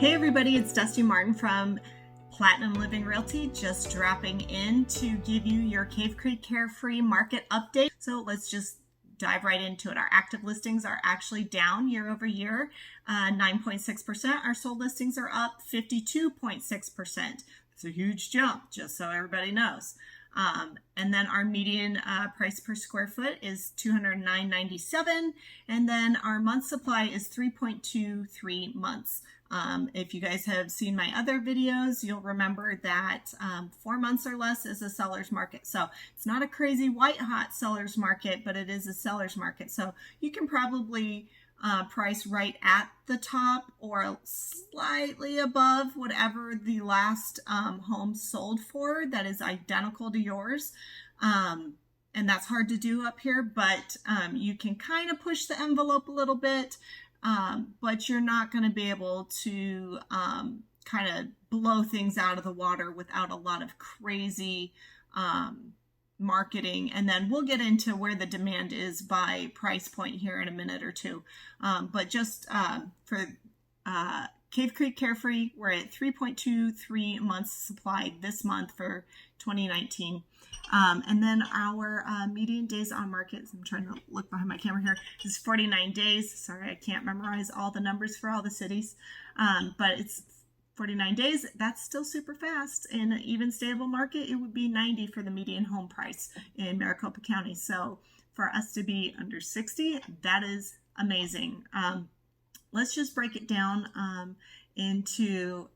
Hey everybody, it's Dusty Martin from Platinum Living Realty, just dropping in to give you your Cave Creek Carefree market update. So let's just dive right into it. Our active listings are actually down year over year, 9.6%. Our sold listings are up 52.6%. It's a huge jump, just so everybody knows. And then our median price per square foot is $209.97, and then our month supply is 3.23 months. If you guys have seen my other videos, you'll remember that 4 months or less is a seller's market. So it's not a crazy white hot seller's market, but it is a seller's market. So you can probably price right at the top or slightly above whatever the last home sold for that is identical to yours. And that's hard to do up here, but you can kind of push the envelope a little bit, but you're not going to be able to kind of blow things out of the water without a lot of crazy marketing. And then we'll get into where the demand is by price point here in a minute or two. But just for Cave Creek Carefree, we're at 3.23 months supply this month for 2019. And then our median days on market, I'm trying to look behind my camera here, is 49 days. Sorry, I can't memorize all the numbers for all the cities, but it's 49 days. That's still super fast. In an even stable market, it would be 90 for the median home price in Maricopa County. So for us to be under 60, that is amazing. Let's just break it down into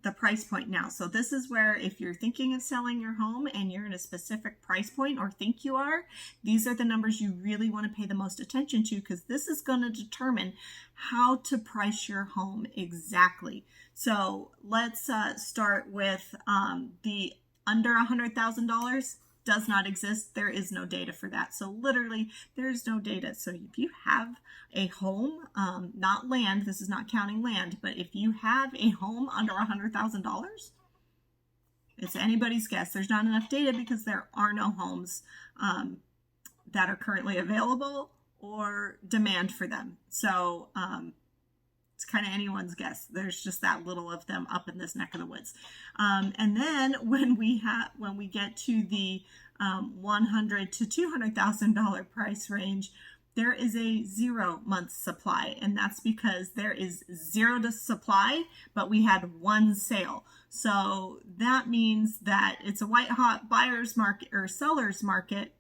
the price point now. So this is where, if you're thinking of selling your home and you're in a specific price point or think you are, these are the numbers you really want to pay the most attention to, because this is going to determine how to price your home exactly. So let's start with the under $100,000 does not exist. There is no data for that. So literally there's no data. So if you have a home, not land, this is not counting land, but if you have a home under $100,000, it's anybody's guess. There's not enough data because there are no homes that are currently available or demand for them. So it's kind of anyone's guess. There's just that little of them up in this neck of the woods. And then when we get to the $100,000 to $200,000 price range, there is a 0 month supply, and that's because there is 0 to supply, but we had 1 sale. So that means that it's a white hot buyer's market or seller's market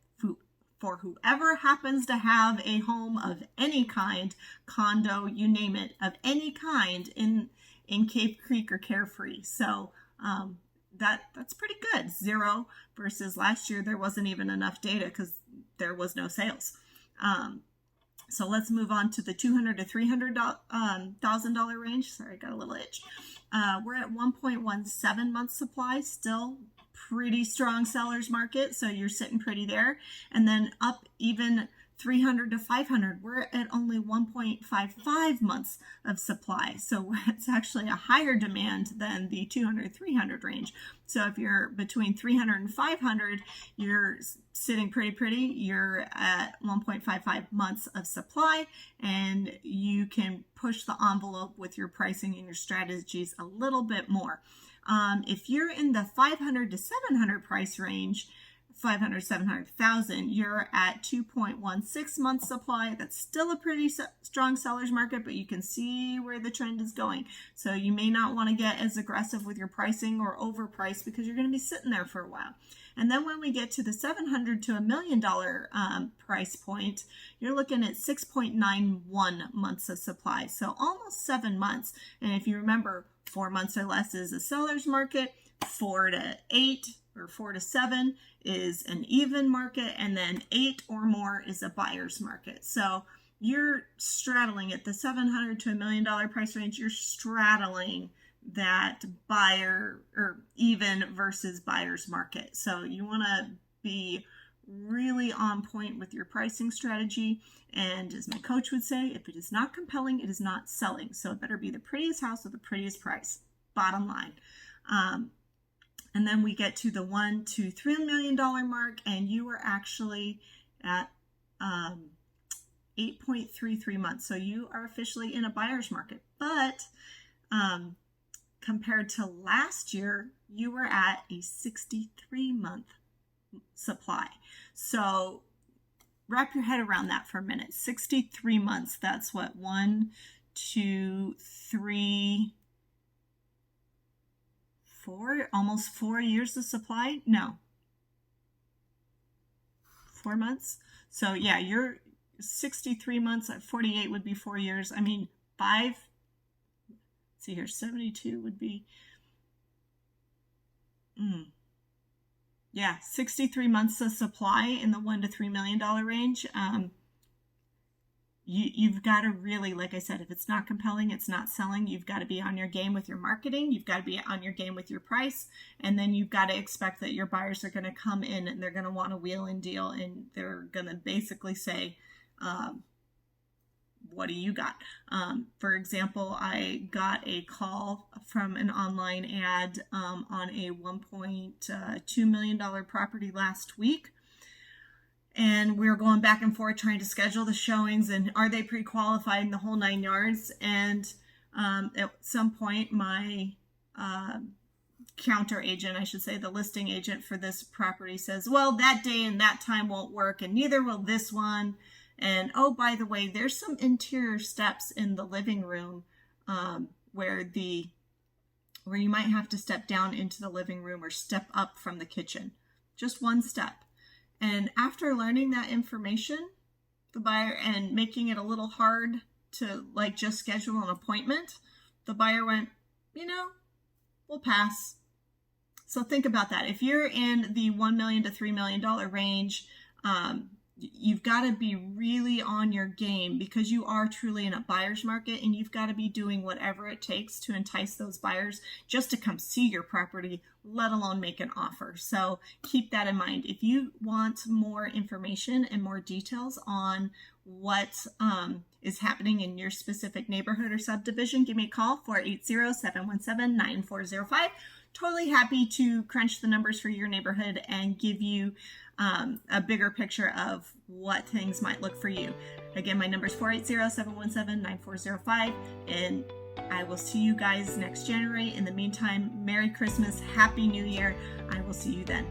for whoever happens to have a home of any kind, condo, you name it, of any kind in Cave Creek or Carefree. So that's pretty good. 0 versus last year, there wasn't even enough data because there was no sales. So let's move on to the $200,000 to $300,000 range. Sorry, I got a little itch. We're at 1.17 months supply, still pretty strong seller's market. So you're sitting pretty there. And then up even 300 to 500, we're at only 1.55 months of supply. So it's actually a higher demand than the 200, 300 range. So if you're between 300 and 500, you're sitting pretty. You're at 1.55 months of supply, and you can push the envelope with your pricing and your strategies a little bit more. If you're in the 500 to 700 price range, 500, 700,000, you're at 2.16 months supply. That's still a pretty strong seller's market, but you can see where the trend is going. So you may not want to get as aggressive with your pricing or overpriced because you're going to be sitting there for a while. And then when we get to the $700,000 to $1 million price point, you're looking at 6.91 months of supply. So almost 7 months. And if you remember, 4 months or less is a seller's market, 4 to 8 or 4 to 7 is an even market, and then 8 or more is a buyer's market. So you're straddling at the $700,000 to $1 million price range. You're straddling that buyer or even versus buyer's market. So you want to be really on point with your pricing strategy. And as my coach would say, if it is not compelling, it is not selling. So it better be the prettiest house with the prettiest price, bottom line. And then we get to the $1 to $3 million mark, and you are actually at 8.33 months. So you are officially in a buyer's market. But compared to last year, you were at a 63-month supply. So wrap your head around that for a minute. 63 months, that's what, 1, 2, 3, 4, almost 4 years of supply? No. 4 months? So yeah, you're 63 months, 48 would be 4 years. I mean, 5, let's see here, 72 would be, yeah, 63 months of supply in the $1 to $3 million range. You've got to really, like I said, if it's not compelling, it's not selling. You've got to be on your game with your marketing. You've got to be on your game with your price. And then you've got to expect that your buyers are going to come in and they're going to want a wheel and deal. And they're going to basically say, what do you got? For example, I got a call from an online ad on a $1.2 million property last week. And we were going back and forth trying to schedule the showings and are they pre-qualified and the whole 9 yards. And at some point, my counter agent, I should say, the listing agent for this property says, well, that day and that time won't work and neither will this one. And oh, by the way, there's some interior steps in the living room where you might have to step down into the living room or step up from the kitchen. Just one step. And after learning that information, the buyer, and making it a little hard to like just schedule an appointment, the buyer went, we'll pass. So think about that. If you're in the $1 million to $3 million range, you've got to be really on your game because you are truly in a buyer's market and you've got to be doing whatever it takes to entice those buyers just to come see your property, let alone make an offer. So keep that in mind. If you want more information and more details on what is happening in your specific neighborhood or subdivision, give me a call, 480-717-9405. Totally happy to crunch the numbers for your neighborhood and give you a bigger picture of what things might look for you. Again, my number is 480-717-9405, and I will see you guys next January. In the meantime, Merry Christmas, Happy New Year. I will see you then.